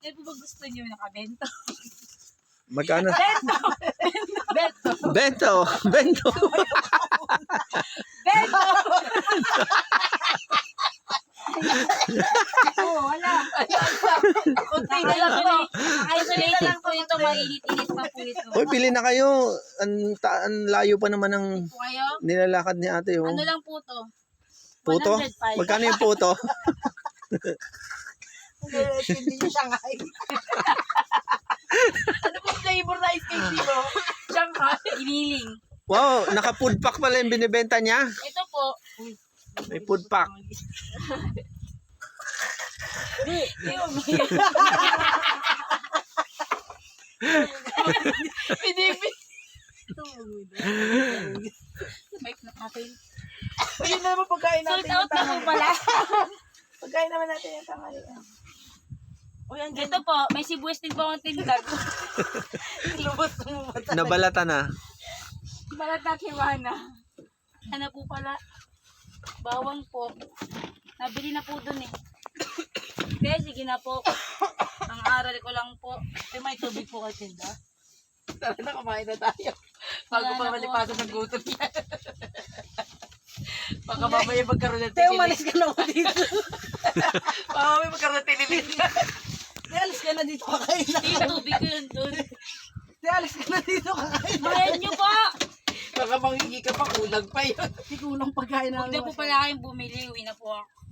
Ano po ba gusto niyo? Nakabento? Magkano? Bento! Bento! Bento! Bento! Oo, wala. Kunti na lang to. Isolated po ito. Mainit-init pa po ito. Uy, pili na kayo. Ang layo pa naman ng Po kayo? nilalakad ni ate. Oh. Ano lang po to? Puto? 105. Magkano yung puto? Hindi niya Shanghai. Ano po flavor na ice cream dito? Shanghai. Iniling. Wow, naka-food pack pala yung binibenta niya. Ito po. May food pack. Pinipin. Mic na akin. Ayun na naman pagkain Sold natin out na po pala. Pagkain naman natin yung tanghali. Uy, ang Ito po, may sibuyas din po akong tindag. lubos mo ba? Nabalata na. Balat na kiwana. Ano po pala? Bawang po. Nabili na po dun eh. Okay, sige na po. Ang aral ko lang po. Ay, may tubig po kayo, Tinda. Tara na, kumain na tayo. Bago Wala pa na malipasan ng gutom yan. Baka mamaya magkaroon ng tinilig. Teo, malis ka na dito. Baka mamaya magkaroon ng tinilig. Teo, alis ka na dito, kakain na. Yung tubig ko yun dun. Teo, alis ka na dito, kakain na. Mayan nyo po! Baka manghingi ka pa, kulang pa yun. Hindi kulang pagkain Huwag namin. na po pala kayong bumili. Uwi na po ako.